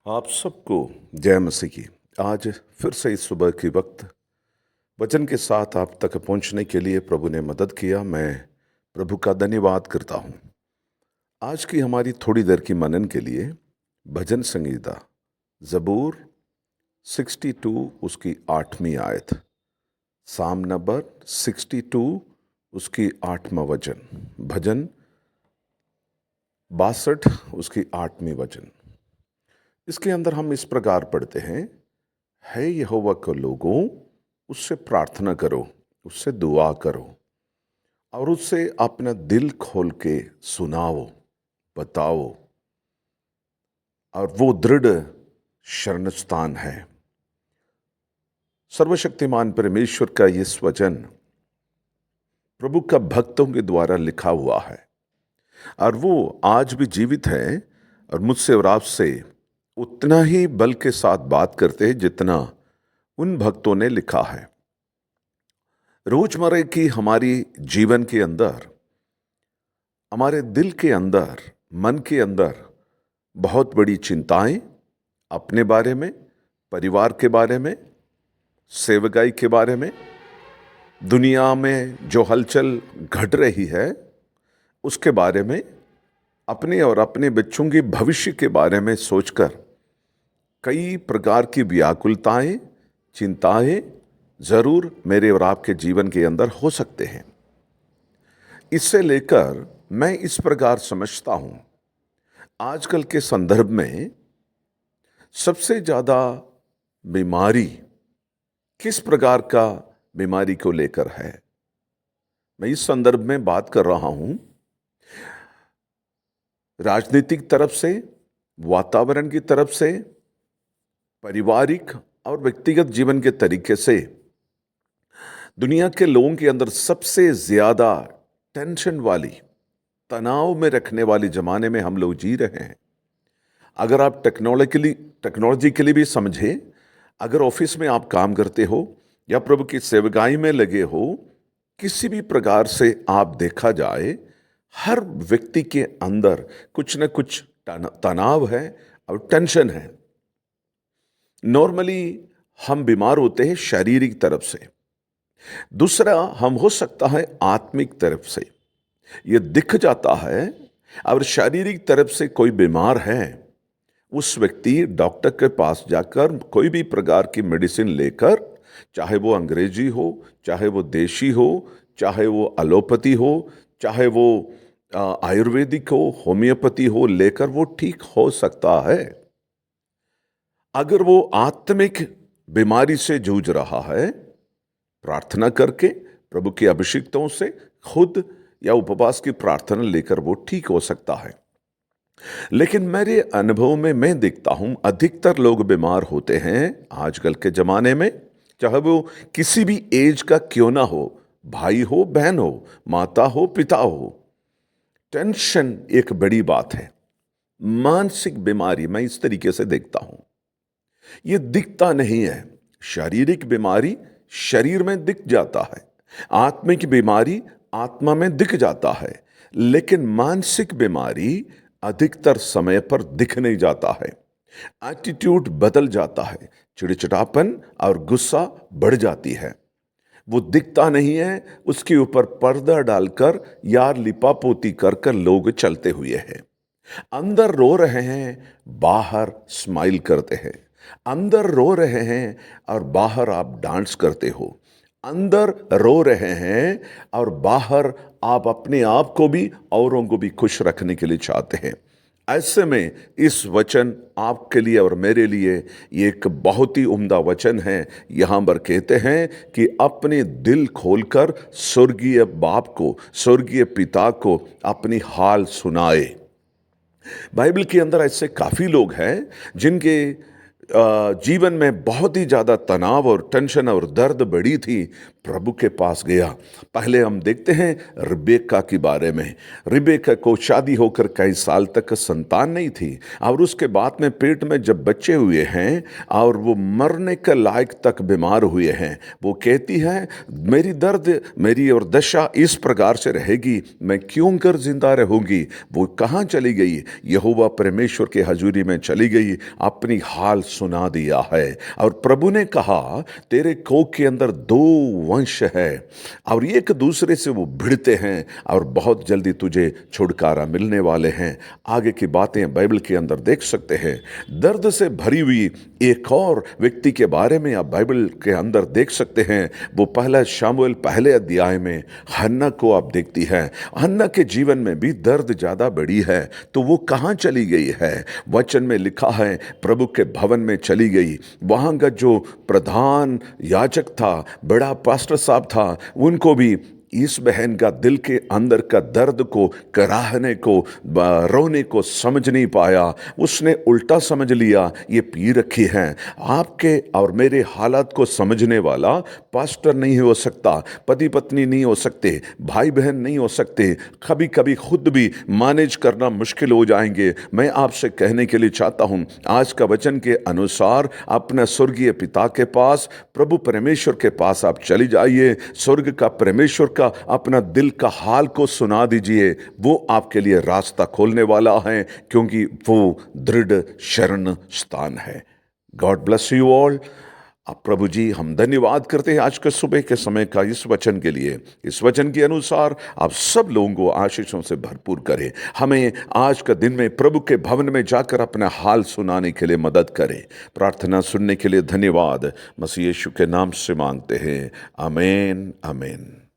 आप सबको जय मसीह की। आज फिर से इस सुबह की वक्त वचन के साथ आप तक पहुंचने के लिए प्रभु ने मदद किया। मैं प्रभु का धन्यवाद करता हूं। आज की हमारी थोड़ी देर की मनन के लिए भजन संगीता ज़बूर 62 उसकी 8वीं आयत, साम नंबर 62 उसकी 8वां वचन, भजन 62 उसकी 8वीं वचन। इसके अंदर हम इस प्रकार पढ़ते हैं, है यहोवा के लोगों उससे प्रार्थना करो, उससे दुआ करो और उससे अपना दिल खोल के सुनाओ, बताओ। और वो दृढ़ शरण स्थान है। सर्वशक्तिमान परमेश्वर का ये वचन प्रभु का भक्तों के द्वारा लिखा हुआ है और वो आज भी जीवित है और मुझसे और आपसे उतना ही बल के साथ बात करते हैं जितना उन भक्तों ने लिखा है। रोजमर्रा की हमारी जीवन के अंदर, हमारे दिल के अंदर, मन के अंदर बहुत बड़ी चिंताएं अपने बारे में, परिवार के बारे में, सेवकाई के बारे में, दुनिया में जो हलचल घट रही है उसके बारे में, अपने और अपने बच्चों के भविष्य के बारे में सोचकर कई प्रकार की व्याकुलताएं, चिंताएं जरूर मेरे और आपके जीवन के अंदर हो सकते हैं। इससे लेकर मैं इस प्रकार समझता हूं, आजकल के संदर्भ में सबसे ज्यादा बीमारी किस प्रकार का बीमारी को लेकर है। मैं इस संदर्भ में बात कर रहा हूं राजनीतिक तरफ से, वातावरण की तरफ से, पारिवारिक और व्यक्तिगत जीवन के तरीके से। दुनिया के लोगों के अंदर सबसे ज्यादा टेंशन वाली, तनाव में रखने वाली जमाने में हम लोग जी रहे हैं। अगर आप टेक्नोलॉजिकली भी समझें, अगर ऑफिस में आप काम करते हो या प्रभु की सेवकाई में लगे हो, किसी भी प्रकार से आप देखा जाए, हर व्यक्ति के अंदर कुछ न कुछ तनाव है और टेंशन है। नॉर्मली हम बीमार होते हैं शारीरिक तरफ से, दूसरा हम हो सकता है आत्मिक तरफ से। ये दिख जाता है। और शारीरिक तरफ से कोई बीमार है, उस व्यक्ति डॉक्टर के पास जाकर कोई भी प्रकार की मेडिसिन लेकर, चाहे वो अंग्रेजी हो, चाहे वो देशी हो, चाहे वो एलोपैथी हो, चाहे वो आयुर्वेदिक हो, होम्योपैथी हो, लेकर वो ठीक हो सकता है। अगर वो आत्मिक बीमारी से जूझ रहा है, प्रार्थना करके, प्रभु की अभिषिक्तों से खुद या उपवास की प्रार्थना लेकर वो ठीक हो सकता है। लेकिन मेरे अनुभव में मैं देखता हूं अधिकतर लोग बीमार होते हैं आजकल के जमाने में, चाहे वो किसी भी एज का क्यों ना हो, भाई हो, बहन हो, माता हो, पिता हो। टेंशन एक बड़ी बात है। मानसिक बीमारी मैं इस तरीके से देखता हूं, ये दिखता नहीं है। शारीरिक बीमारी शरीर में दिख जाता है, आत्मिक बीमारी आत्मा में दिख जाता है, लेकिन मानसिक बीमारी अधिकतर समय पर दिख नहीं जाता है। एटीट्यूड बदल जाता है, चिड़चिड़ापन और गुस्सा बढ़ जाती है। वो दिखता नहीं है, उसके ऊपर पर्दा डालकर यार लिपापोती कर कर लोग चलते हुए हैं। अंदर रो रहे हैं, बाहर स्माइल करते हैं। अंदर रो रहे हैं और बाहर आप डांस करते हो। अंदर रो रहे हैं और बाहर आप अपने आप को भी औरों को भी खुश रखने के लिए चाहते हैं। ऐसे में इस वचन आपके लिए और मेरे लिए ये एक बहुत ही उम्दा वचन है। यहां पर कहते हैं कि अपने दिल खोलकर स्वर्गीय बाप को, स्वर्गीय पिता को अपनी हाल सुनाए। बाइबल के अंदर ऐसे काफी लोग हैं जिनके जीवन में बहुत ही ज्यादा तनाव और टेंशन और दर्द बढ़ी थी, प्रभु के पास गया। पहले हम देखते हैं रिबेका के बारे में। रिबेका को शादी होकर कई साल तक संतान नहीं थी, और उसके बाद में पेट में जब बच्चे हुए हैं और वो मरने के लायक तक बीमार हुए हैं, वो कहती है मेरी दर्द, मेरी और दशा इस प्रकार से रहेगी, मैं क्यों कर जिंदा रहूंगी। वो कहाँ चली गई? यहोवा परमेश्वर के हजूरी में चली गई, अपनी हाल सुना दिया है। और प्रभु ने कहा तेरे कोख के अंदर 2 वंश है, और एक दूसरे से वो भिड़ते हैं, और बहुत जल्दी तुझे छुटकारा मिलने वाले हैं। आगे की बातें बाइबल के अंदर देख सकते हैं। दर्द से भरी हुई एक और व्यक्ति के बारे में आप बाइबल के अंदर देख सकते हैं। वो पहला शामुएल पहले अध्याय में हन्ना को आप देखती है। हन्ना के जीवन में भी दर्द ज्यादा बड़ी है, तो वो कहाँ चली गई है? वचन में लिखा है प्रभु के भवन में चली गई। वहां का जो प्रधान याजक था, बड़ा पास्टर साहब था, उनको भी इस बहन का दिल के अंदर का दर्द को, कराहने को, रोने को समझ नहीं पाया। उसने उल्टा समझ लिया ये पी रखी है। आपके और मेरे हालात को समझने वाला पास्टर नहीं हो सकता, पति पत्नी नहीं हो सकते, भाई बहन नहीं हो सकते। कभी कभी खुद भी मैनेज करना मुश्किल हो जाएंगे। मैं आपसे कहने के लिए चाहता हूं, आज का वचन के अनुसार अपने स्वर्गीय पिता के पास, प्रभु परमेश्वर के पास आप चली जाइए। स्वर्ग का परमेश्वर का अपना दिल का हाल को सुना दीजिए। वो आपके लिए रास्ता खोलने वाला है, क्योंकि वो दृढ़ शरण स्थान है। God bless you all. अब प्रभु जी, हम धन्यवाद करते हैं आज के सुबह के समय का इस वचन के लिए। इस वचन के अनुसार आप सब लोगों को आशीषों से भरपूर करें। हमें आज का दिन में प्रभु के भवन में जाकर अपना हाल सुनाने के लिए मदद करें। प्रार्थना सुनने के लिए धन्यवाद। मसीह यीशु के नाम से मांगते हैं, आमीन आमीन।